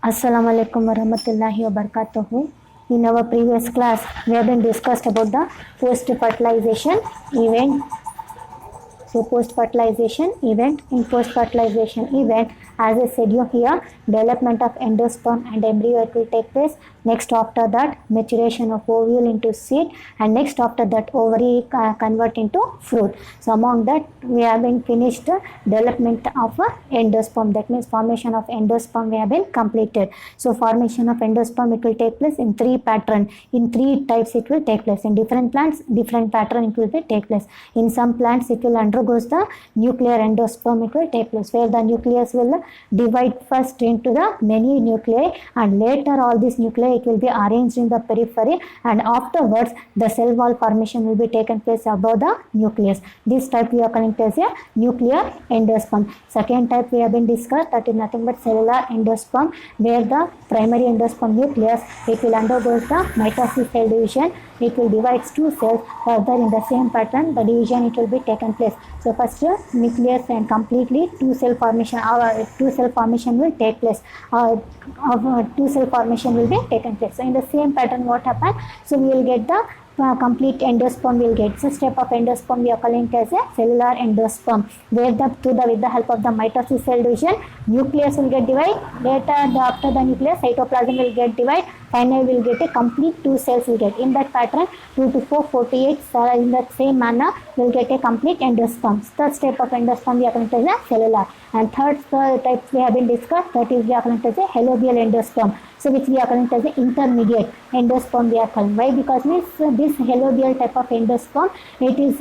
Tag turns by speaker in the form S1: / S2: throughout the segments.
S1: Assalamu alaikum warahmatullahi wabarakatuh. In our previous class, we have been discussed about the post-fertilization event. So post-fertilization event. In post-fertilization event, as I said you here, development of endosperm and embryo it will take place. Next after that, maturation of ovule into seed, and next after that, ovary convert into fruit. So among that, we have been finished development of endosperm. That means formation of endosperm we have been completed. So formation of endosperm it will take place in three pattern. In three types it will take place. In different plants, different pattern it will be take place. In some plants it will undergoes the nuclear endosperm it will take place, where the nucleus will divide first into the many nuclei, and later all these nuclei it will be arranged in the periphery, and afterwards the cell wall formation will be taken place above the nucleus. This type we are calling as a nuclear endosperm. Second type we have been discussed, that is nothing but cellular endosperm, where the primary endosperm nucleus it will undergo the mitosis cell division. It will divide two cells further in the same pattern. The division it will be taken place. So first nucleus and completely two cell formation will take place. Two cell formation will be taken place. So in the same pattern what happened? So we will get the complete endosperm will get. So step of endosperm we are calling it as a cellular endosperm, where with the help of the mitosis cell division, nucleus will get divided. Later after the nucleus, cytoplasm will get divided. Finally will get a complete two cells will get. In that pattern 2 to 4, 4 to 8 in that same manner will get a complete endosperm. Third step of endosperm we are calling it as a cellular. And third type we have been discussed, that is we are calling it as a halobial endosperm. So which we are calling as an intermediate endosperm we are calling. Why? Because this halobial type of endosperm it is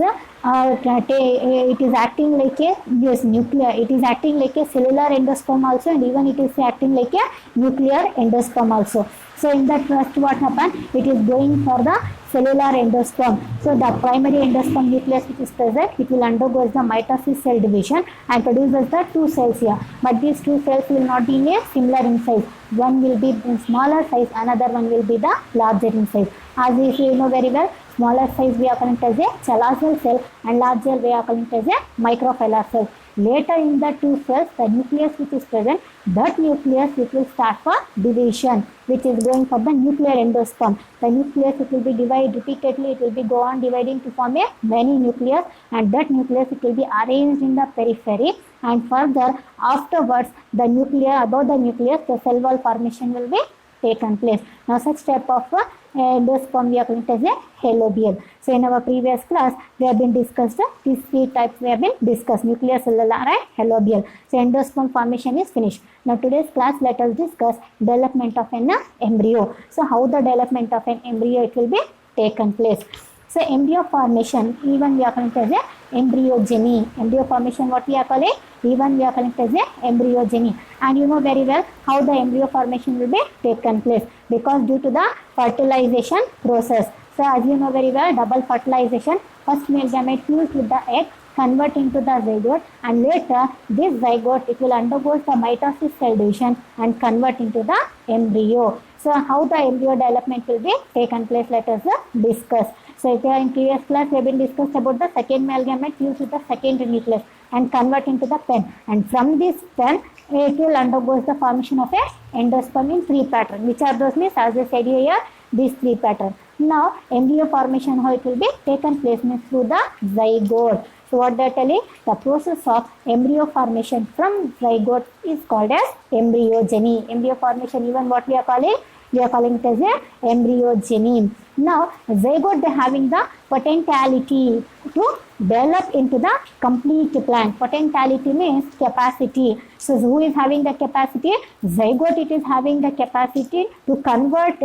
S1: acting like a nuclear. It is acting like a cellular endosperm also, and even it is acting like a nuclear endosperm also. So in that first what happened? It is going for the cellular endosperm. So the primary endosperm nucleus which is present, it will undergo the mitosis cell division and produces the two cells here. But these two cells will not be in a similar in size. One will be in smaller size, another one will be the larger in size. As you know very well, smaller size we are calling as a callosal cell, and larger we are calling as a microfilar cell. Later in the two cells, the nucleus which is present, that nucleus it will start for division, which is going for the nuclear endosperm. The nucleus it will be divided repeatedly, it will be go on dividing to form a many nucleus, and that nucleus it will be arranged in the periphery, and further afterwards the nucleus above the nucleus the cell wall formation will be taken place. Now such type of endosperm we are calling as a halobial. So in our previous class we have been discussed these three types we have been discussed, nuclear, cellular and halobial. So endosperm formation is finished. Now today's class let us discuss development of an embryo. So how the development of an embryo it will be taken place. So embryo formation, even we are calling as a embryogeny. Embryo formation what we are calling? Even we are calling as a embryogeny. And you know very well how the embryo formation will be taken place, because due to the fertilization process. So as you know very well, double fertilization, first male gamete fused with the egg, convert into the zygote, and later this zygote it will undergo the mitosis cell division and convert into the embryo. So how the embryo development will be taken place, let us discuss. So in previous class we have been discussed about the second male gamete fused with the second nucleus and convert into the pen, and from this pen it will undergo the formation of a endosperm in three pattern. Which are those means, as I said here, these three pattern. Now embryo formation how it will be taken place means through the zygote. So what they are telling, the process of embryo formation from zygote is called as embryogeny. Embryo formation, even what we are calling it as a embryogeny. Now zygote they having the potentiality to develop into the complete plant. Potentiality means capacity. So who is having the capacity? Zygote it is having the capacity to convert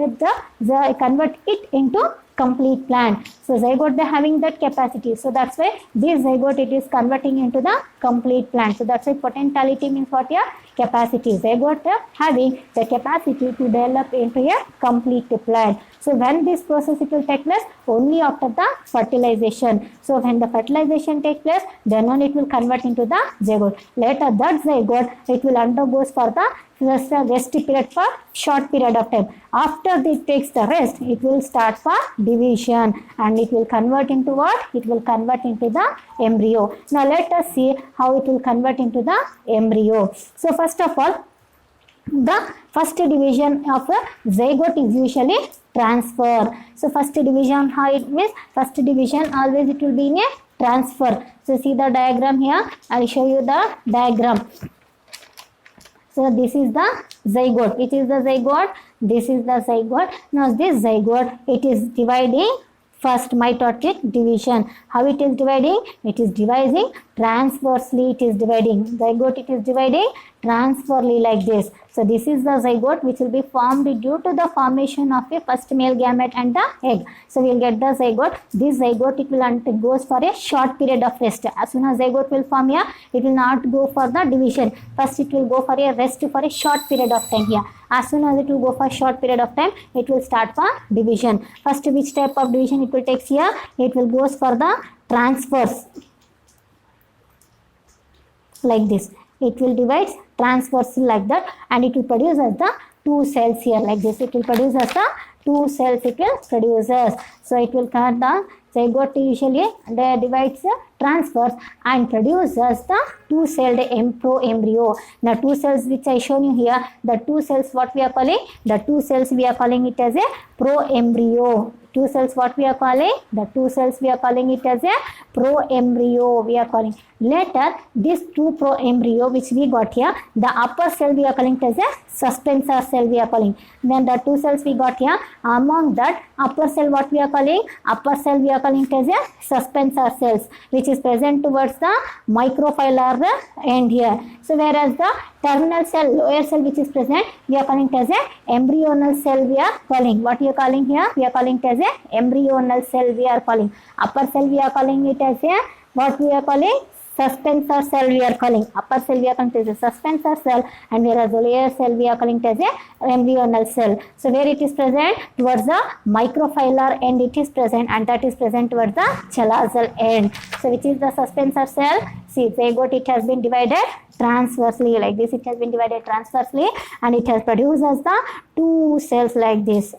S1: it into complete plant. So zygote they having that capacity. So that's why this zygote it is converting into the complete plant. So that's why potentiality means what here? Capacity. Zygote having the capacity to develop into a complete plant. So when this process it will take place? Only after the fertilization. So when the fertilization takes place, then only it will convert into the zygote. Later that zygote it will undergoes for the rest period for short period of time. After it takes the rest, it will start for division, and it will convert into what? It will convert into the embryo. Now let us see how it will convert into the embryo. So first of all, The first division of a zygote is usually transfer. So first division, how it means? First division always it will be in a transfer. So see the diagram here. I will show you the diagram. So this is the zygote. Which is the zygote? This is the zygote. Now this zygote, it is dividing first mitotic division. How it is dividing? It is dividing transversely. It is dividing zygote. It is dividing transversely like this. So this is the zygote which will be formed due to the formation of a first male gamete and the egg. So we will get the zygote. This zygote it will goes for a short period of rest. As soon as zygote will form here, it will not go for the division. First it will go for a rest for a short period of time here. As soon as it will go for a short period of time, it will start for division. First which type of division it will take here? It will goes for the transverse. Like this. It will divide transversely like that, and it will produce as the two cells here like this. It will produce as the two cells it will produces. So it will cut the zygote usually divides transverse and produces the two-celled pro-embryo. Now two cells which I shown you here, the two cells what we are calling? The two cells we are calling it as a pro-embryo. Two cells what we are calling? The two cells we are calling it as a pro-embryo we are calling. Later this two pro-embryo which we got here, the upper cell we are calling it as a suspensor cell we are calling. Then the two cells we got here, among that upper cell what we are calling? Upper cell we are calling it as a suspensor cells which is present towards the microphylar end here. So whereas the terminal cell, lower cell which is present, we are calling it as a embryonal cell we are calling. What we are calling here? We are calling it as a embryonal cell we are calling. Upper cell we are calling it as a, what we are calling? Suspensor cell we are calling. Upper cell we are calling it as a suspensor cell, and whereas the lower cell we are calling it as a embryonal cell. So where it is present? Towards the microphylar end it is present, and that is present towards the chalazal end. So which is the suspensor cell? See, zygote it has been divided transversely like this. It has been divided transversely and it has produced as the two cells like this.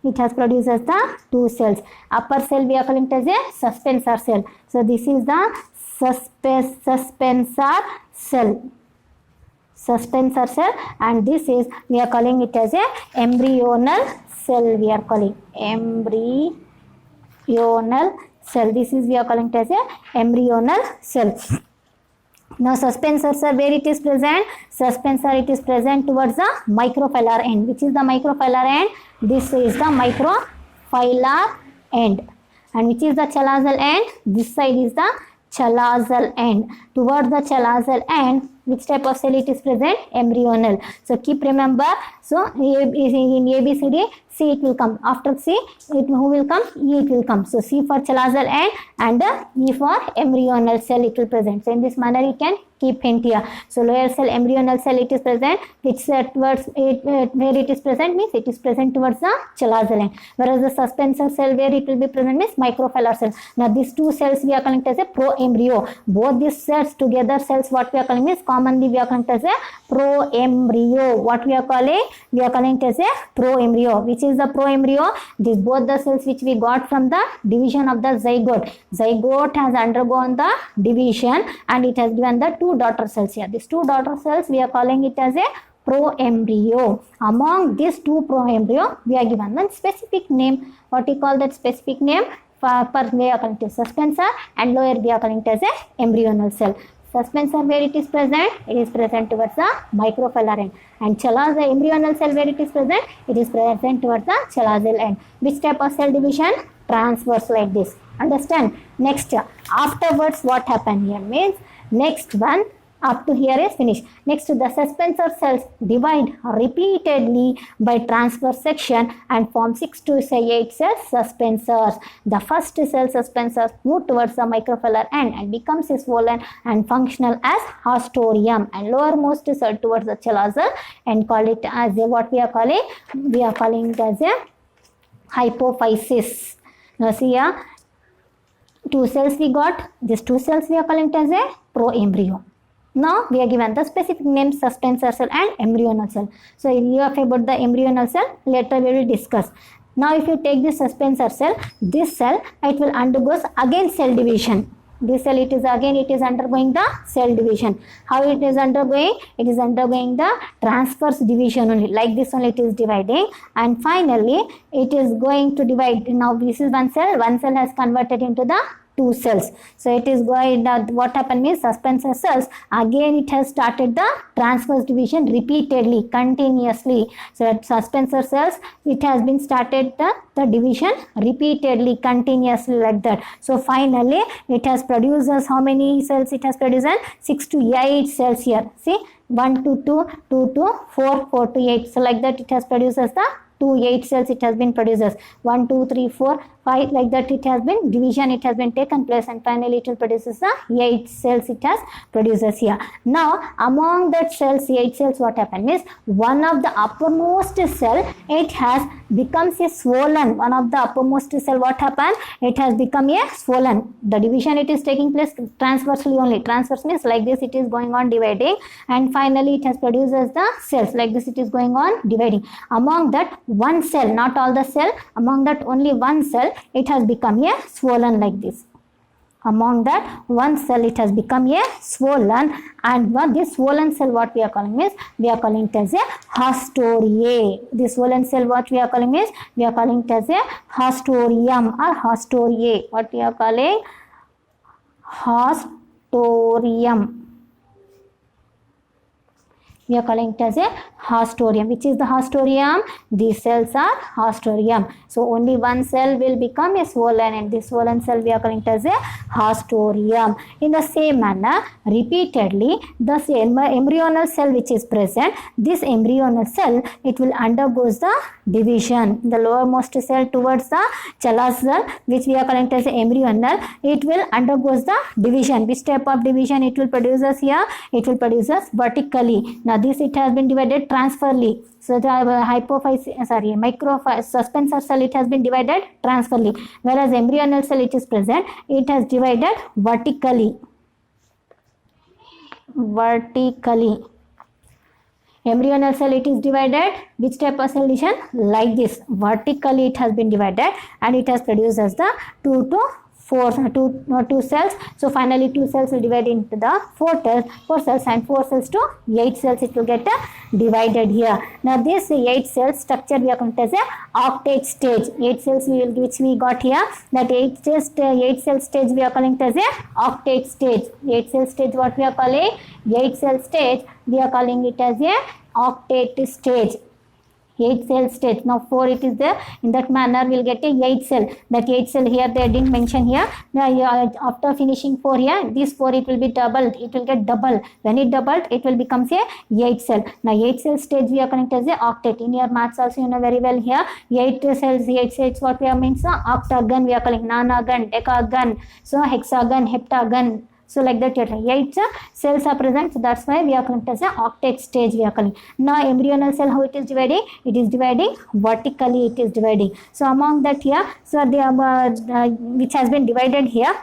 S1: It has produced as the two cells. Upper cell we are calling it as a suspensor cell. So this is the suspensor cell. Suspensor cell, and this is we are calling it as a embryonal cell we are calling. Embryonal cell. This is we are calling it as a embryonal cell. Now suspensor cell, where it is present? Suspensor it is present towards the microphylar end. Which is the microphylar end? This is the microphylar end. And which is the chalazal end? This side is the chalazal end. Towards the chalazal end, which type of cell it is present? Embryonal. So keep remember. So in ABCD, C it will come. After C, who will come? E it will come. So C for chalazal end and E for embryonal cell it will present. So in this manner you can keep hint here. So lower cell embryonal cell it is present. Which towards it, where it is present means it is present towards the chalazal end. Whereas the suspensor cell where it will be present means microphylar cell. Now these two cells we are calling it as a pro-embryo. Both these cells together cells what we are calling is commonly we are calling it as a pro-embryo. What we are calling? We are calling it as a pro-embryo. Which is the pro-embryo? These both the cells which we got from the division of the zygote. Zygote has undergone the division and it has given the two daughter cells here. These two daughter cells we are calling it as a pro-embryo. Among these two pro-embryo we are given one specific name. What we call that specific name? Upper we are calling it as suspensor and lower we are calling it as a embryonal cell. Suspensor where it is present? It is present towards the microphylar end. And chalazal embryonal cell where it is present? It is present towards the chalazal end. Which type of cell division? Transverse like this. Understand? Next, afterwards what happened here means next one up to here is finished. Next, the suspensor cells divide repeatedly by transverse section and form 6 to 8 cell suspensors. The first cell suspensors move towards the microphylar end and becomes swollen and functional as haustorium, and lowermost cell towards the chalazal and call it as a, what we are calling? We are calling it as a hypophysis. Now see here, two cells we got. These two cells we are calling it as a pro-embryo. Now we are given the specific name suspensor cell and embryonal cell. So you have about the embryonal cell, later we will discuss. Now if you take this suspensor cell, this cell it will undergoes again cell division. this cell it is undergoing the cell division. How it is undergoing? It is undergoing the transverse division only, like this only it is dividing, and finally it is going to divide. Now this is one cell has converted into the two cells. So it is going, what happened is suspensor cells, again it has started the transverse division repeatedly, continuously. So at suspensor cells, it has been started the division repeatedly, continuously, like that. So finally it has produced us, how many cells it has produced? 6 to 8 cells here. See, 1 to 2, 2 to 4, 4 to 8. So like that it has produced us the 8 cells it has been produced as 1, 2, 3, 4, 5, like that it has been division, it has been taken place, and finally it will produce the 8 cells it has produces here. Now among that cells, 8 cells, what happened is one of the uppermost cell, it has becomes a swollen. One of the uppermost cell, what happened? It has become a swollen. The division it is taking place transversely only. Transverse means like this it is going on dividing, and finally it has produced as the cells, like this it is going on dividing. Among that one cell, not all the cell, among that only one cell, it has become a swollen like this. Among that one cell it has become a swollen, and this swollen cell, what we are calling is, we are calling it as a hastoria. This swollen cell, what we are calling is, we are calling it as a hastorium or hastoria. What we are calling? Hastorium. We are calling it as a hastoриum. Which is the hastoриum? These cells are hastoриum. So only one cell will become a swollen, and this swollen cell we are calling it as a hastoриum. In the same manner, repeatedly, the embryonal cell which is present, this embryonal cell, it will undergoes the division. The lowermost cell towards the Chala's cell, which we are calling it as embryonal, it will undergoes the division. Which type of division it will produce us here? It will produce us vertically. Now this it has been divided transferly. So the suspensor cell it has been divided transferly, whereas embryonal cell it is present, it has divided vertically. Embryonal cell it is divided, which type of cell division? Like this, vertically it has been divided, and it has produced as the 2 cells. So finally 2 cells will divide into the 4 cells, and 4 cells to 8 cells it will get divided here. Now this 8 cells structure we are going to as a octet stage. 8 cells which we got here, that 8 cell stage we are calling it as a octet stage. 8 cell stage, what we are calling? 8 cell stage, we are calling it as a octet stage. 8 cell stage. Now 4 it is there. In that manner we will get a 8 cell. That 8 cell here they didn't mention here. Now after finishing 4 here, this 4 it will be doubled. It will get double. When it doubled, it will become a 8 cell. Now 8 cell stage we are connected as a octet. In your maths also you know very well here. 8 cells, what we are means octagon we are calling, nonagon, decagon, so hexagon, heptagon. So like that 8 cells are present, so that's why we are calling it as an octet stage we are calling. Now embryonal cell, how it is dividing? It is dividing vertically, it is dividing. So among that here, so the which has been divided here,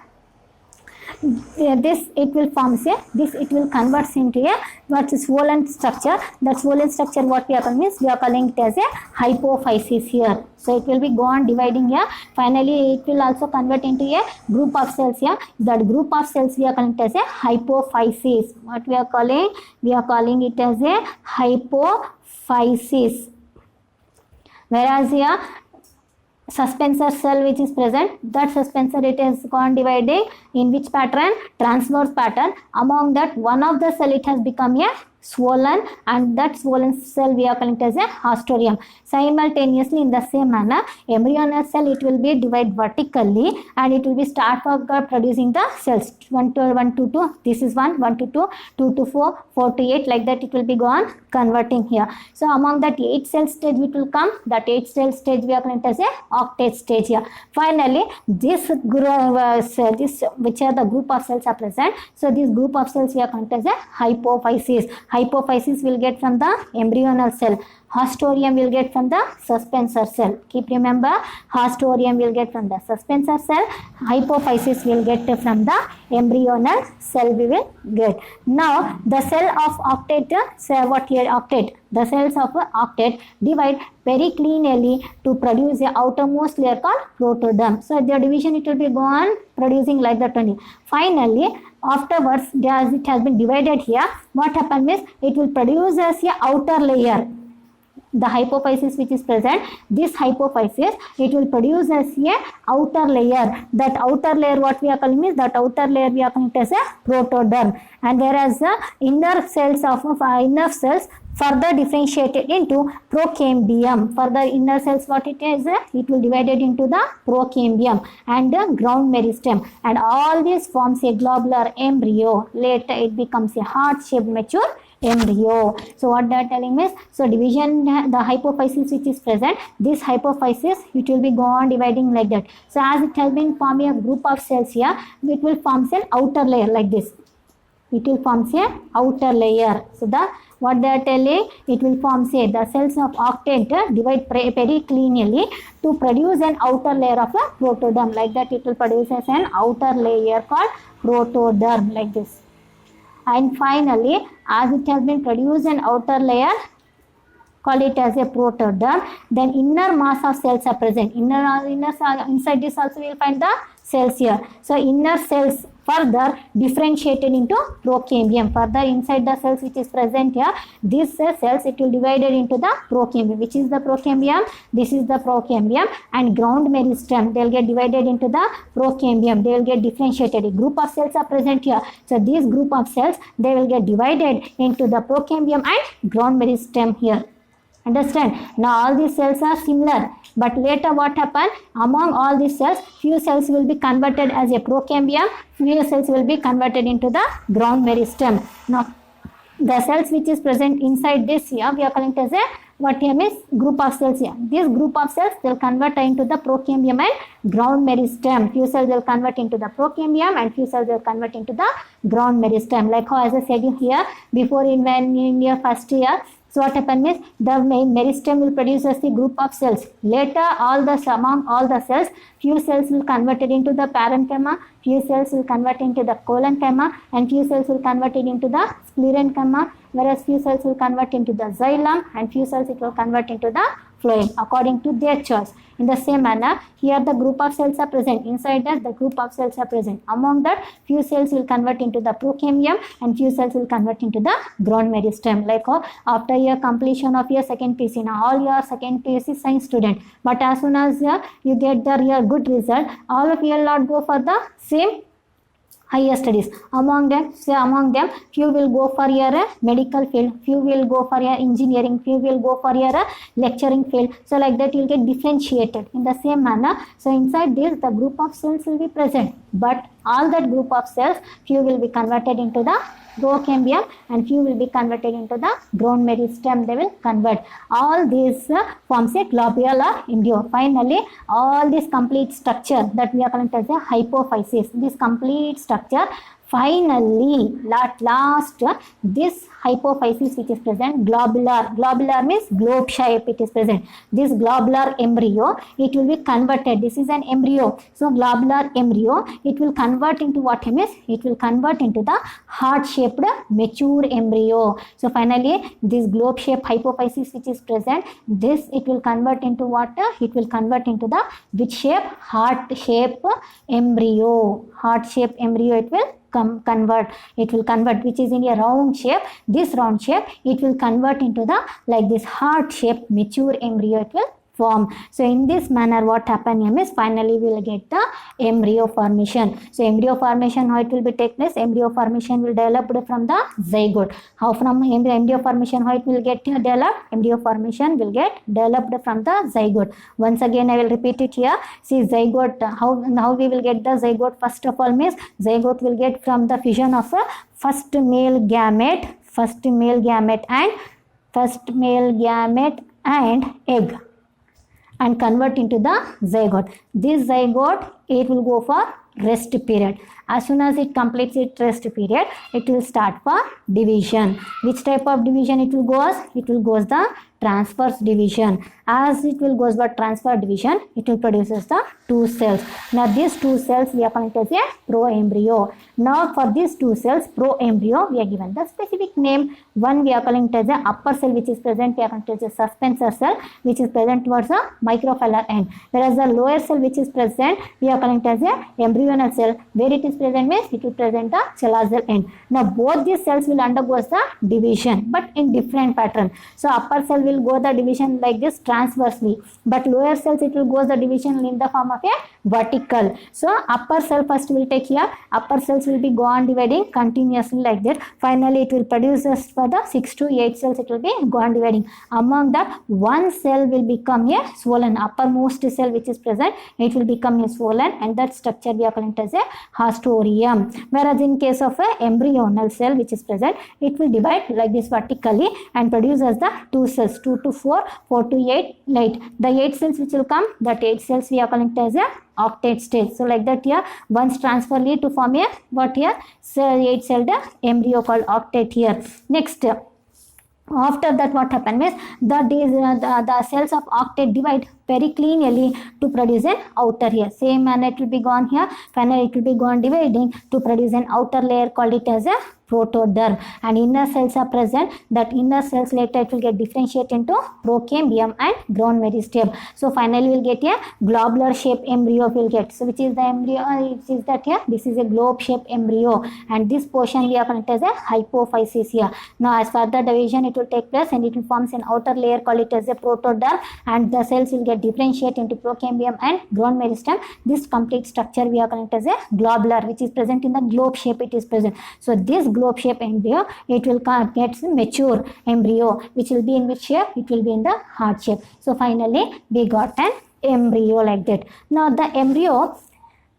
S1: this it will form this it will convert into a what is swollen structure. That swollen structure what we are calling is, we are calling it as a hypophysis here. So it will be go on dividing here. Finally it will also convert into a group of cells here. That group of cells we are calling it as a hypophysis. What we are calling? We are calling it as a hypophysis. Whereas here suspensor cell which is present, that suspensor it has gone dividing in which pattern? Transverse pattern. Among that one of the cell it has become a swollen, and that swollen cell we are calling it as a hastoриum. Simultaneously in the same manner, embryonal cell it will be divided vertically, and it will be start for producing the cells 1 to 2. This is 1 to 2, 2 to 4, 4 to 8, like that it will be gone converting here. So among that 8 cell stage it will come, that 8 cell stage we are calling it as a octet stage here. Finally this which are the group of cells are present, so this group of cells we are calling it as a hypophysis. Hypophysis will get from the embryonal cell. Haustorium will get from the suspensor cell. Keep remember, haustorium will get from the suspensor cell. Hypophysis will get from the embryonal cell we will get. Now the cell of octet, what here octet? The cells of octet divide periclinially to produce a outermost layer called protoderm. So the division it will be gone producing like that only. Finally, afterwards, as it has been divided here, what happens is it will produce as a outer layer. The hypophysis which is present, this hypophysis, it will produce as a outer layer. That outer layer what we are calling is, that outer layer we are calling as a protoderm. And whereas the inner cells of inner cells further differentiated into procambium. Further inner cells what it is, it will divided into the procambium and the ground meristem. And all this forms a globular embryo. Later it becomes a heart-shaped mature embryo. So what they are telling is, so division, the hypophysis which is present, this hypophysis it will be gone dividing like that. So as it has been forming a group of cells here, it will form an outer layer like this. It will form a outer layer. So the what they are telling, it will form say the cells of octet divide periclinially to produce an outer layer of a protoderm. Like that it will produce as an outer layer called protoderm like this. And finally, as it has been produced an outer layer, call it as a protoderm, then inner mass of cells are present. Inside this also we will find the cells here. So inner cells further differentiated into procambium. Further inside the cells which is present here, these cells it will divided into the procambium. Which is the procambium? This is the procambium, and ground meristem. They will get divided into the procambium. They will get differentiated. A group of cells are present here. So this group of cells, they will get divided into the procambium and ground meristem here. Understand? Now all these cells are similar, but later what happened? Among all these cells, few cells will be converted as a procambium, few cells will be converted into the ground meristem. Now the cells which is present inside this here, we are calling it as a what here is group of cells here. This group of cells will convert into the procambium and ground meristem. Few cells will convert into the procambium and few cells will convert into the ground meristem. Like how as I said here before, when in your first year, so what happens is the main meristem will produce as a group of cells. Later, among all the cells, few cells will convert it into the parenchyma, few cells will convert into the collenchyma, and few cells will convert it into the sclerenchyma, whereas few cells will convert into the xylem, and few cells it will convert into the phloem according to their choice. In the same manner, here the group of cells are present. Inside that, the group of cells are present. Among that, few cells will convert into the procambium and few cells will convert into the ground meristem. Like after your completion of your second PC, now all your second PC science student. But as soon as you get your good result, all of you will not go for the same higher studies. Among them, few will go for your medical field, few will go for your engineering, few will go for your lecturing field. So like that you will get differentiated in the same manner. So inside this, the group of cells will be present, but all that group of cells, few will be converted into the procambium and few will be converted into the ground meristem. They will convert. All these forms a globular embryo. Finally, all this complete structure that we are calling as a hypophysis. This complete structure, finally, at last, this hypophysis which is present, globular means globe shape it is present. This globular embryo, it will be converted. This is an embryo. So globular embryo, it will convert into what means? It will convert into the heart-shaped mature embryo. So finally, this globe shape hypophysis which is present, this it will convert into what? It will convert into the which shape? Heart-shape embryo. Heart-shape embryo it will convert. It will convert, which is in a round shape. This round shape, it will convert into the like this heart shape mature embryo it will form. So in this manner what happen is finally we will get the embryo formation. So embryo formation, how it will be take place? Embryo formation will develop from the zygote. How from embryo formation, how it will get developed? Embryo formation will get developed from the zygote. Once again I will repeat it here. See zygote, how we will get the zygote? First of all means zygote will get from the fission of a first male gamete and egg, and convert into the zygote. This zygote, it will go for rest period. As soon as it completes its rest period, it will start for division. Which type of division it will goes? It will goes the transverse division. As it will goes by transfer division, it will produces the two cells. Now these two cells we are calling it as a proembryo. Now for these two cells proembryo, we are given the specific name. One we are calling it as a upper cell which is present, we are calling it as a suspensor cell which is present towards the microfilar end. Whereas the lower cell which is present, we are calling it as a embryonal cell. Where it is present means it will present the chelazal end. Now both these cells will undergo the division but in different pattern. So upper cell will go the division like this transversely, but lower cells it will go the division in the form of a vertical. So upper cell first will take here, upper cells will be go on dividing continuously like that. Finally it will produce us for the 6 to 8 cells, it will be go on dividing. Among that one cell will become a swollen, uppermost cell which is present, it will become a swollen, and that structure we are calling it as a haustorium. Whereas in case of a embryonal cell which is present, it will divide like this vertically and produce as the two cells, 2 to 4, 4 to 8, like the 8 cells which will come, that 8 cells we are calling it as a octet stage. So like that here, once transfer lead to form a what here, so 8 celled embryo called octet here. Next, after that what happens is the cells of octet divide periclinially to produce an outer here. Same manner it will be gone here. Finally it will be gone dividing to produce an outer layer called it as a protoderm, and inner cells are present. That inner cells later it will get differentiated into procambium and ground meristem. So finally we will get a globular shaped embryo will get. So which is the embryo? It is that here. This is a globe shaped embryo, and this portion we are calling it as a hypophysis here. Now as further division it will take place and it will forms an outer layer called it as a protoderm, and the cells will get differentiated into procambium and ground meristem. This complete structure we are calling it as a globular, which is present in the globe shape it is present. So this globe shape embryo, it will get mature embryo which will be in which shape? It will be in the heart shape. So finally we got an embryo like that. Now the embryo,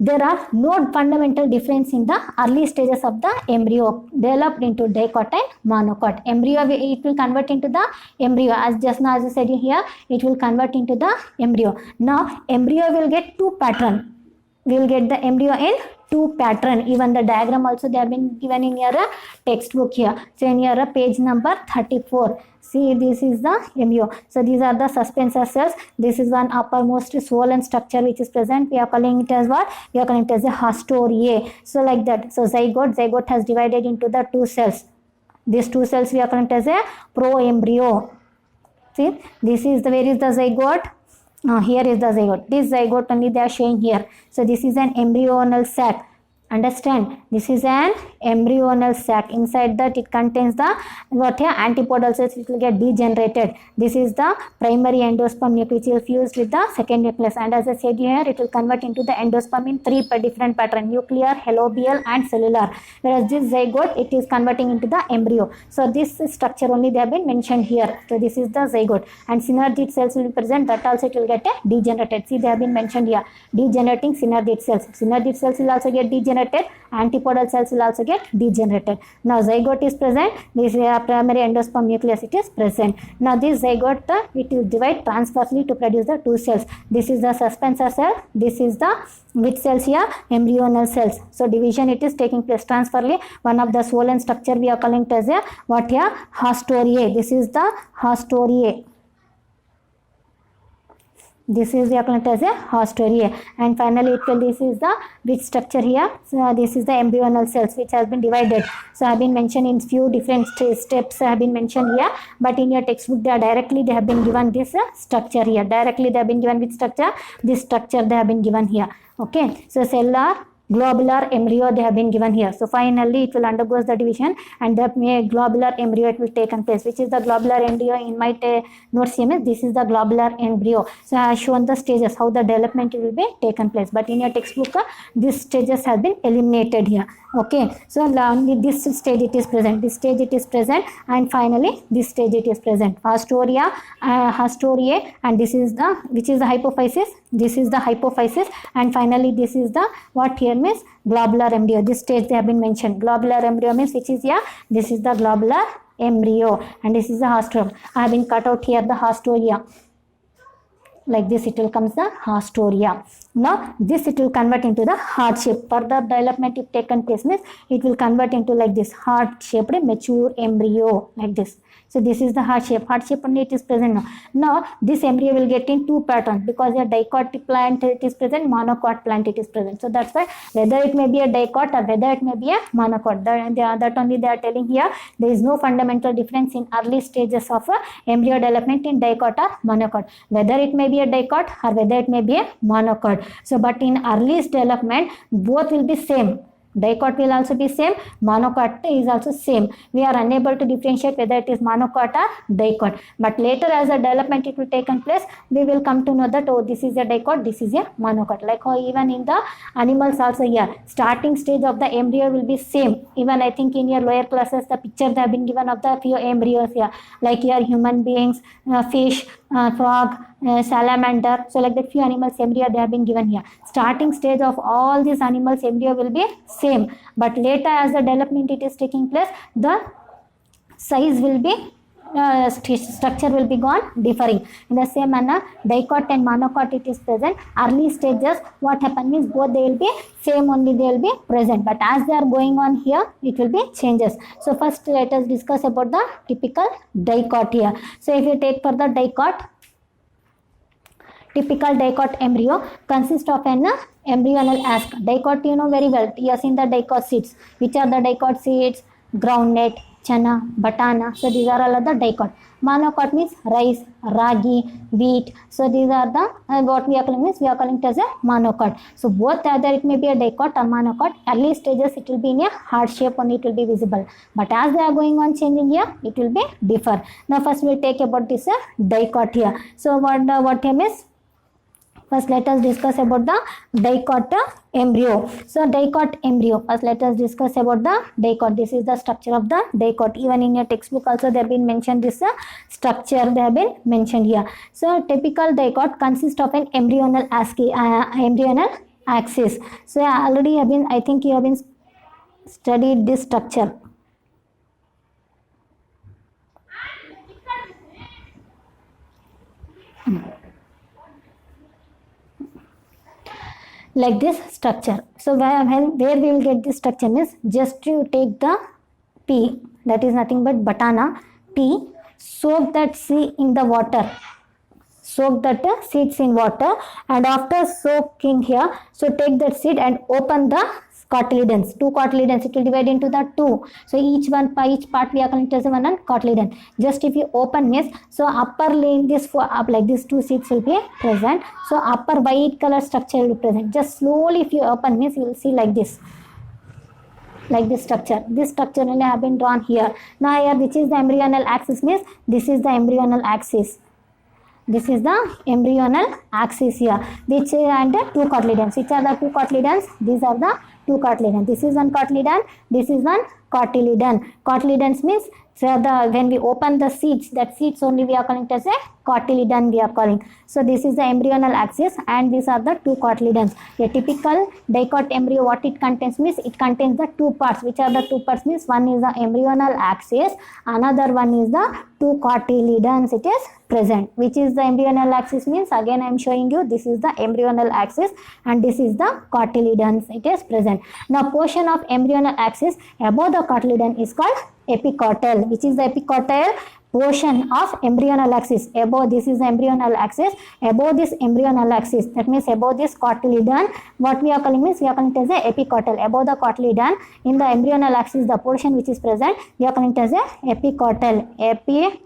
S1: there are no fundamental difference in the early stages of the embryo developed into dicot and monocot. Embryo, it will convert into the embryo as just now as I said here, it will convert into the embryo. Now embryo will get two pattern. We will get the embryo in two pattern. Even the diagram also they have been given in your textbook here. So in your page number 34. See, this is the embryo. So these are the suspensor cells. This is one uppermost swollen structure which is present. We are calling it as what? We are calling it as a haustoriae. So like that. So zygote has divided into the two cells. These two cells we are calling it as a proembryo. See, this is the, where is the zygote? Here is the zygote. This zygote only they are showing here. So this is an embryonal sac. Understand? This is an embryonal sac. Inside that it contains the what here? Antipodal cells which will get degenerated. This is the primary endosperm nucleus which will fuse with the second nucleus. And as I said here, it will convert into the endosperm in three different patterns: nuclear, halobial, and cellular. Whereas this zygote, it is converting into the embryo. So this structure only they have been mentioned here. So this is the zygote. And synergid cells will be present. That also it will get degenerated. See, they have been mentioned here. Degenerating synergid cells. Synergid cells will also get degenerated. Antipodal cells will also get degenerated. Now zygote is present. This primary endosperm nucleus it is present. Now this zygote it will divide transversely to produce the two cells. This is the suspensor cell. This is the which cells here? Embryonal cells. So division it is taking place transversely. One of the swollen structure we are calling it as a what here? Haustoriae. This is the haustoriae. This is the as a haustoriae, and finally it will, this is the which structure here. So this is the embryonal cells which has been divided. So have been mentioned in few different steps have been mentioned here, but in your textbook they have been given this structure here. Directly they have been given which structure? This structure they have been given here. Okay, so cellular, globular embryo they have been given here. So finally it will undergo the division, and the globular embryo it will take place. Which is the globular embryo in my notes here? This is the globular embryo. So I have shown the stages how the development will be taken place, but in your textbook these stages have been eliminated here. Okay, so only this stage it is present, this stage it is present, and finally this stage it is present. Haustoria, haustoriae, and this is the which is the hypophysis. This is the hypophysis, and finally this is the what here means globular embryo. This stage they have been mentioned. Globular embryo means which is here? This is the globular embryo, and this is the haustorium. I have been cut out here the haustoria. like this it will comes the hastoria. Now this it will convert into the heart shape. Further development if taken place means it will convert into like this heart shaped mature embryo like this. So this is the heart shape. Heart shape only it is present now. Now this embryo will get in two patterns because a dicot plant it is present, monocot plant it is present. So that's why whether it may be a dicot or whether it may be a monocot, that only they are telling here. There is no fundamental difference in early stages of embryo development in dicot or monocot. Whether it may be a dicot or whether it may be a monocot. So but in earliest development both will be same. Dicot will also be same, monocot is also same. We are unable to differentiate whether it is monocot or dicot. But later as the development it will take place, we will come to know that oh this is a dicot, this is a monocot. Like how even in the animals also here, starting stage of the embryo will be same. Even I think in your lower classes the picture they have been given of the few embryos here. Like here human beings, fish, frog, salamander. So like that few animals embryo they have been given here. Starting stage of all these animals embryo will be same, but later as the development it is taking place, the size will be structure will be gone differing. In the same manner dicot and monocot it is present. Early stages what happen means both they will be same only, they will be present, but as they are going on here it will be changes. So first let us discuss about the typical dicot here. So if you take for the dicot, typical dicot embryo consists of an embryonal asc. Dicot you know very well, you have seen the dicot seeds. Which are the dicot seeds? Groundnut, chana, batana. So these are all of the dicot. Monocot means rice, ragi, wheat. So these are the what we are calling means we are calling it as a monocot. So both either it may be a dicot or monocot. Early stages it will be in a heart shape only it will be visible. But as they are going on changing here it will be differ. Now first we will take about this dicot here. So what here means? First let us discuss about the dicot embryo. So dicot embryo, first let us discuss about the dicot. This is the structure of the dicot. Even in your textbook also they have been mentioned this structure they have been mentioned here. So typical dicot consists of an embryonal axis. So already have been, I think you have been studied this structure. Like this structure. So where we will get this structure means just to take the pea, that is nothing but batana, pea, soak that seed in the water. Soak that seeds in water, and after soaking here, so take that seed and open the cotyledons, two cotyledons, it will divide into the two. So each part we are calling as one cotyledon. Just if you open this, so upper lane this up like this two seeds will be present. So upper white color structure will be present. Just slowly if you open this, you will see like this. Like this structure. This structure only have been drawn here. Now here which is the embryonal axis means this is the embryonal axis. This is the embryonal axis here. Which and two cotyledons. Which are the two cotyledons? These are the two cotyledons. This is one cotyledon. This is one cotyledon. Cotyledons means so when we open the seeds, that seeds only we are calling it as a cotyledon we are calling. So this is the embryonal axis and these are the two cotyledons. A typical dicot embryo, what it contains means it contains the two parts. Which are the two parts means one is the embryonal axis, another one is the two cotyledons it is present. Which is the embryonal axis means again I am showing you this is the embryonal axis and this is the cotyledons it is present. Now portion of embryonal axis above the cotyledon is called epicotyl. Which is the epicotyl? Portion of embryonal axis. Above this is the embryonal axis. Above this embryonal axis, that means above this cotyledon, what we are calling means we are calling it as a epicotyl. Above the cotyledon in the embryonal axis, the portion which is present, we are calling it as a epicotyl. Epicotyl.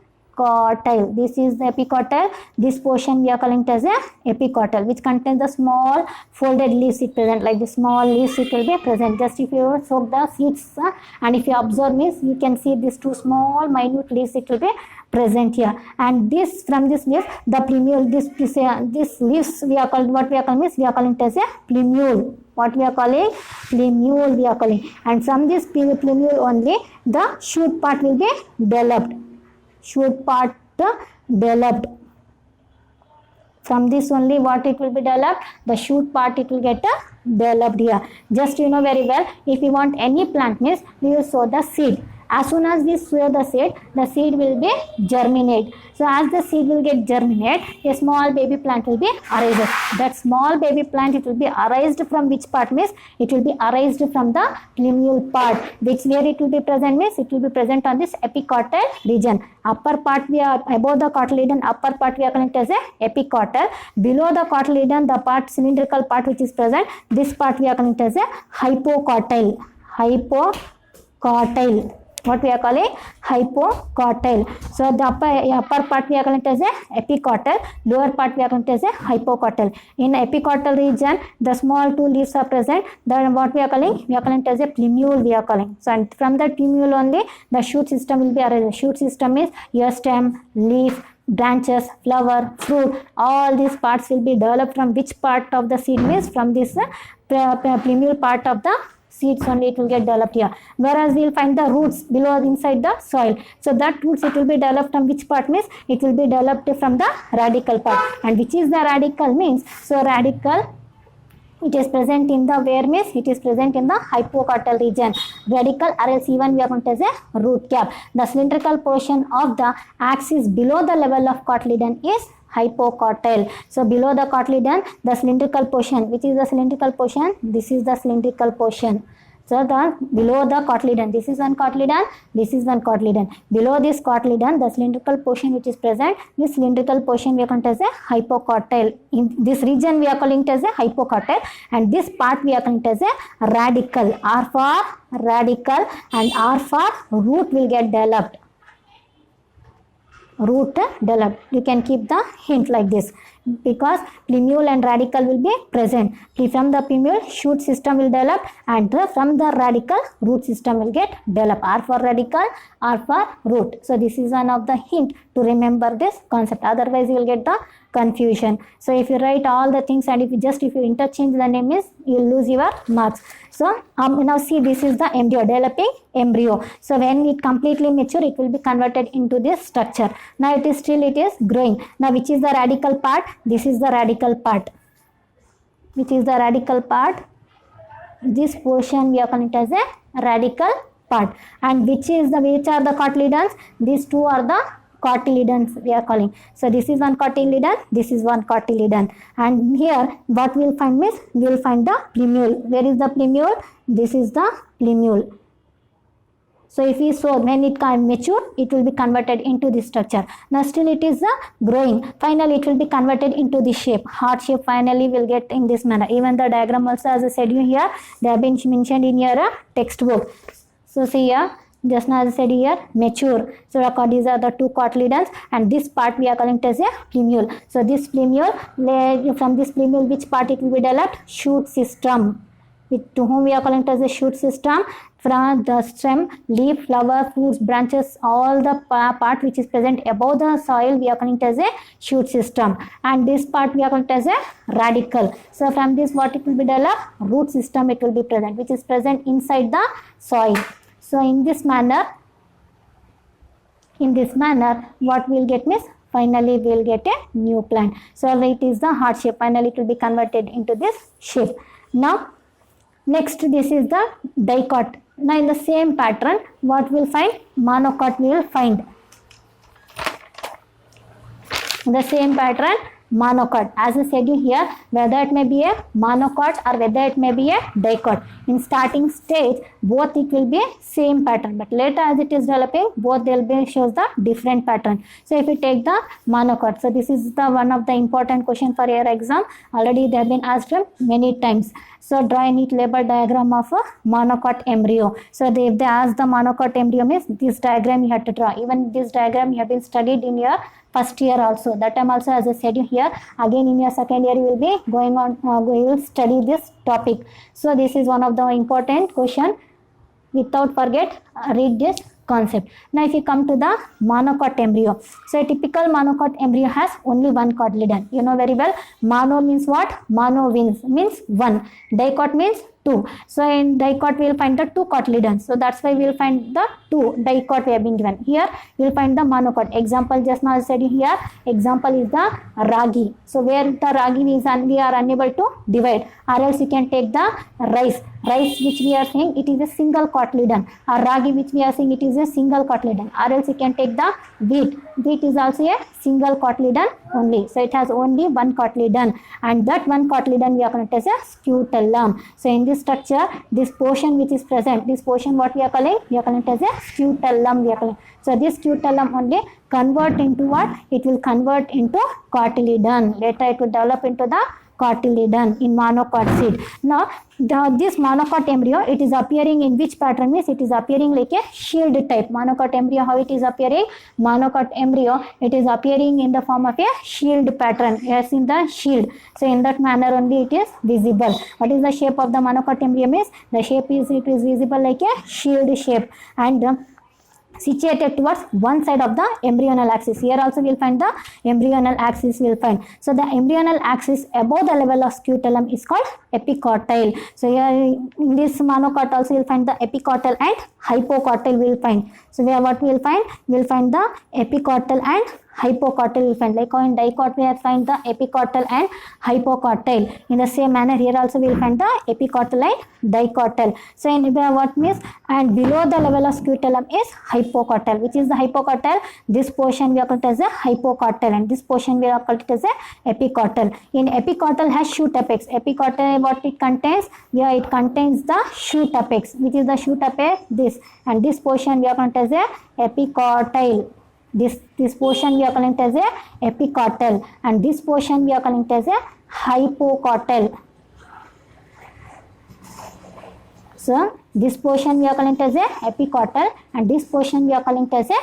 S1: This is the epicotyl. This portion we are calling it as a epicotyl, which contains the small folded leaves it present. Like the small leaves it will be present. Just if you soak the seeds and if you observe means you can see these two small minute leaves it will be present here. And this from this leaf the plumule, this leaves we are called what we are calling means we are calling it as a plumule. What we are calling? Plumule we are calling. And from this plumule only the shoot part will be developed. Shoot part developed. From this only what it will be developed? The shoot part it will get developed here. Just you know very well, if you want any plant means we will sow the seed. As soon as we sow the seed will be germinate. So as the seed will get germinate, a small baby plant will be arised. That small baby plant, it will be arised from which part means it will be arised from the plumule part, which where it will be present means it will be present on this epicartal region. Upper part we are above the cotyledon, upper part we are connected as a epicartal. Below the cotyledon, the part cylindrical part which is present, this part we are connected as a hypocotyl. Hypocotyl. What we are calling hypocotyl. So the upper part we are connected as a epicotyl, lower part we are connected as a hypocotyl. In epicotyl region, the small two leaves are present. Then what we are calling? We are connected as a plumule we are calling. So and from the plumule only, the shoot system will be arranged. Shoot system is your stem, leaf, branches, flower, fruit. All these parts will be developed from which part of the seed means from this plumule part of the seeds only it will get developed here. Whereas we will find the roots below inside the soil. So that roots it will be developed from which part means it will be developed from the radical part. And which is the radical means? So radical, it is present in the where means it is present in the hypocotyl region. Radical or else even we are going to say root cap. The cylindrical portion of the axis below the level of cotyledon is hypocotyl. So below the cotyledon, the cylindrical portion, which is the cylindrical portion, this is the cylindrical portion. So the below the cotyledon, this is one cotyledon, this is one cotyledon. Below this cotyledon, the cylindrical portion which is present, this cylindrical portion we are calling as a hypocotyl. In this region we are calling it as a hypocotyl, and this part we are calling it as a radical. R for radical and R for root will get developed. Root developed. You can keep the hint like this because plumule and radical will be present. From the plumule, shoot system will develop, and from the radical, root system will get developed. R for radical, R for root. So this is one of the hint to remember this concept. Otherwise, you will get the confusion. So if you write all the things and if you interchange the names, you will lose your marks. So now see, this is the embryo, developing embryo. So when it completely mature, it will be converted into this structure. Now it is growing. Now which is the radical part? This is the radical part. Which is the radical part? This portion we are calling it as a radical part. And which are the cotyledons? These two are the cotyledons we are calling. So this is one cotyledon, this is one cotyledon. And here what we will find means we will find the plumule. Where is the plumule? This is the plumule. So if we sow, when it can mature, it will be converted into this structure. Now still it is growing. Finally it will be converted into this shape. Heart shape finally will get in this manner. Even the diagram also, as I said you here, they have been mentioned in your textbook. So see here, just now as I said here, mature. So these are the two cotyledons, and this part we are calling it as a plumule. So this plumule, from this plumule, which part it will be developed? Shoot system. To whom we are calling it as a shoot system? From the stem, leaf, flower, fruits, branches, all the part which is present above the soil, we are calling it as a shoot system. And this part we are calling it as a radical. So from this what it will be developed? Root system it will be present, which is present inside the soil. So in this manner, what we will get means finally we will get a new plant. So it is the heart shape. Finally it will be converted into this shape. Now next, this is the dicot. Now in the same pattern, what we will find? Monocot we will find. In the same pattern, monocot. As I said you here, whether it may be a monocot or whether it may be a dicot. In starting stage, both it will be same pattern, but later as it is developing, both they will be shows the different pattern. So if you take the monocot, so this is the one of the important question for your exam. Already they have been asked many times. So draw a neat label diagram of a monocot embryo. So if they ask the monocot embryo means this diagram you have to draw. Even this diagram you have been studied in your first year also. That time also, as I said you here, again in your second year you will be going on, you will study this topic. So this is one of the important question. Without forget, read this concept. Now if you come to the monocot embryo. So a typical monocot embryo has only one cotyledon. You know very well, mono means what? Mono means one. Dicot means 2. So in dicot we will find the 2 cotyledons. So that's why we will find the 2 dicot we have been given. Here we will find the monocot. Example just now I said here, example is the ragi. So where the ragi is and we are unable to divide, or else you can take the rice. Rice which we are saying it is a single cotyledon, or ragi which we are saying it is a single cotyledon, or else you can take the wheat. Wheat is also a single cotyledon only. So it has only one cotyledon, and that one cotyledon we are calling as a scutellum. So in this structure, this portion which is present, this portion what we are calling? We are calling it as a scutellum. We are calling. So this scutellum only convert into what? It will convert into cotyledon. Later it will develop into the cotyledon in monocot seed. Now this monocot embryo, it is appearing in which pattern? Means it is appearing like a shield type. Monocot embryo, how it is appearing? Monocot embryo, it is appearing in the form of a shield pattern, as in the shield. So in that manner only it is visible. What is the shape of the monocot embryo? Means the shape is, it is visible like a shield shape, and situated towards one side of the embryonal axis. Here also we will find the embryonal axis we will find. So the embryonal axis above the level of scutellum is called epicotyle. So here in this monocot also you will find the epicotyle and hypocotyle we will find. So where what we will find? We will find the epicotyle and hypocotyle we will find. Like how in dicot we have find the epicotyle and hypocotyle. In the same manner here also we will find the epicotyle and dicotyle. So in what means, and below the level of scutellum is hypocotyle. Which is the hypocotyle? This portion we are called as a hypocotyle, and this portion we are called as a epicotyle. In epicotyle has shoot apex. Epicotyle what it contains? Yeah, it contains the shoot apex. Which is the shoot apex? This, and this portion we are called as a epicotyle. This portion we are calling it as a epicotyle, and this portion we are calling it as a hypocotyle. So this portion we are calling it as a epicotyle, and this portion we are calling it as a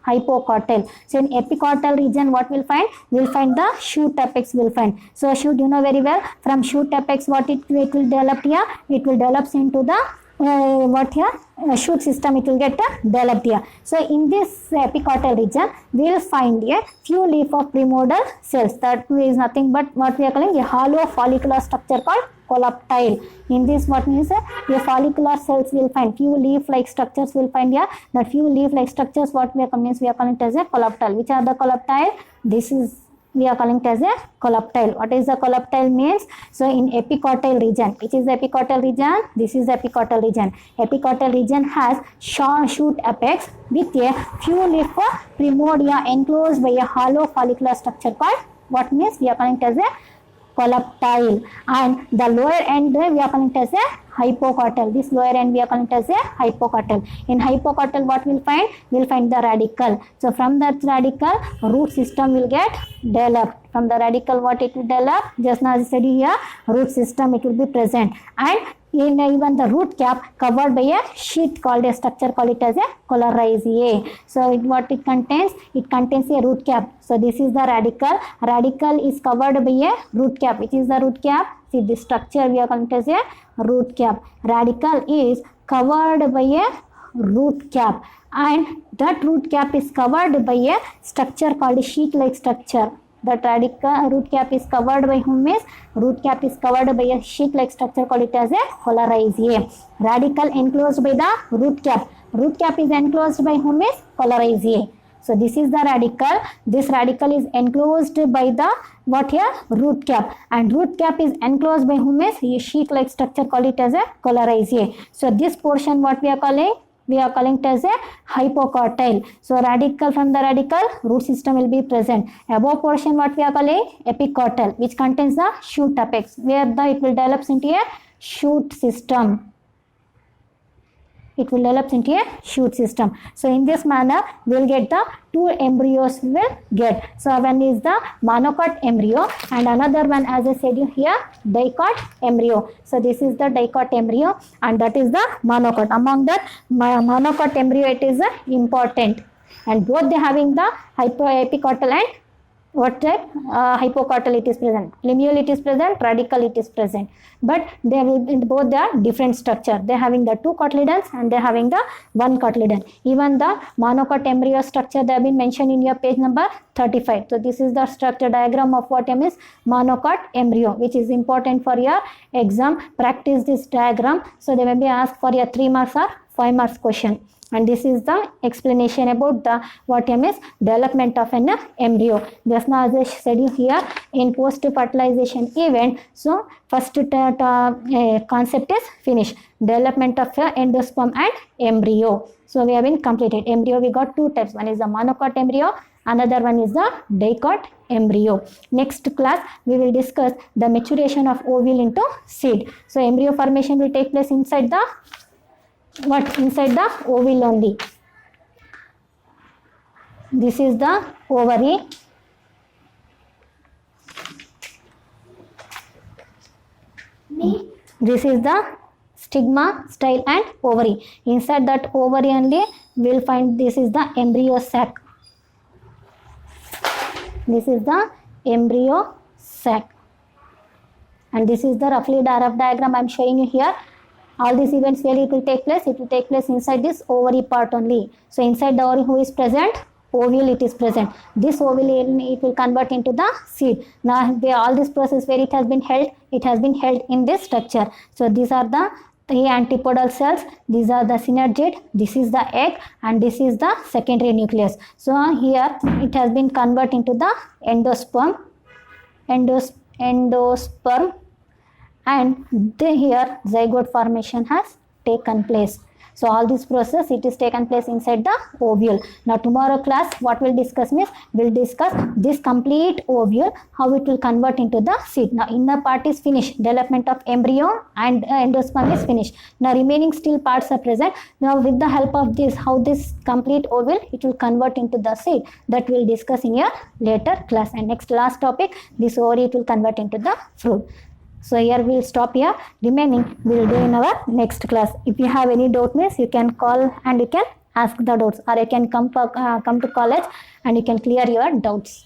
S1: hypocotyle. So in epicotyle region what we'll find? We'll find the shoot apex we'll find. So shoot, you know very well, from shoot apex what it will develop here? It will develop into the what here? Shoot system it will get developed here. So in this epicotyle region we will find a few leaf of primordial cells. That is nothing but what we are calling a hollow follicular structure called coloptile. In this what means a follicular cells will find, few leaf like structures will find here. That few leaf like structures what we are calling, we are calling it as a coloptile. Which are the coloptile? This is we are calling it as a coloptile. What is the coloptile means? So in epicotyle region, which is the epicotyle region? This is the epicotyle region. Epicotyle region has shoot apex with a few leaf of primordia enclosed by a hollow follicular structure called what means? We are calling it as a coloptile, and the lower end we are calling it as a hypocotyle. This lower end we are calling it as a hypocotyle. In hypocotyle what we'll find? We'll find the radicle. So from that radicle root system will get developed. From the radicle what it will develop? Just now I said here, root system it will be present, and in even the root cap covered by a sheath called a structure called it as a chlorhizae. So what it contains? It contains a root cap. So this is the radicle. Radicle is covered by a root cap. Which is the root cap? See, this structure we are calling it as a root cap. Radicle is covered by a root cap, and that root cap is covered by a structure called a sheath-like structure. That radical root cap is covered by whom is? Root cap is covered by a sheath-like structure called it as a chlorhizae. Radicle enclosed by the root cap. Root cap is enclosed by whom is? Chlorhizae. So this is the radicle. This radicle is enclosed by the what here? Root cap, and root cap is enclosed by whom is? A sheath-like structure called it as a chlorhizae. So this portion what we are calling? We are calling it as a hypocotyle. So radicle, from the radicle root system will be present. Above portion what we are calling? Epicotyle, which contains the shoot apex, where the it will develop into a shoot system. It will develop into a shoot system. So in this manner we will get the two embryos we will get. So one is the monocot embryo, and another one, as I said here, dicot embryo. So this is the dicot embryo, and that is the monocot. Among that monocot embryo it is important, and both they having the epicotyle and What type? Hypocortical it is present, lineal it is present, radical it is present, but they will in both the different structure. They having the two cotyledons and they having the one cotyledon. Even the monocot embryo structure they have been mentioned in your page number 35. So this is the structure diagram of what is monocot embryo, which is important for your exam. Practice this diagram, so they may be asked for your 3 marks or 5 marks question. And this is the explanation about the what is development of an embryo. Just now as I said you here, in post fertilization event, so first concept is finished, development of endosperm and embryo. So we have been completed. Embryo we got two types, one is the monocot embryo, another one is the dicot embryo. Next class we will discuss the maturation of ovule into seed. So embryo formation will take place inside the inside the ovule only. This is the ovary. This is the stigma, style and ovary. Inside that ovary only we will find this is the embryo sac. This is the embryo sac, and this is the roughly rough diagram I am showing you here. All these events where it will take place? It will take place inside this ovary part only. So inside the ovary who is present? Ovule it is present. This ovule it will convert into the seed. Now all this process where it has been held in this structure. So these are the 3 antipodal cells, these are the synergid, this is the egg and this is the secondary nucleus. So here it has been converted into the endosperm, and here zygote formation has taken place. So all this process it is taken place inside the ovule. Now tomorrow class what we'll discuss means we'll discuss this complete ovule, how it will convert into the seed. Now inner part is finished, development of embryo and endosperm is finished. Now remaining still parts are present. Now with the help of this, how this complete ovule it will convert into the seed, that we'll discuss in your later class. And next last topic, this ovary it will convert into the fruit. So here we will stop here. Remaining we will do in our next class. If you have any doubt means you can call and you can ask the doubts, or you can come to college and you can clear your doubts.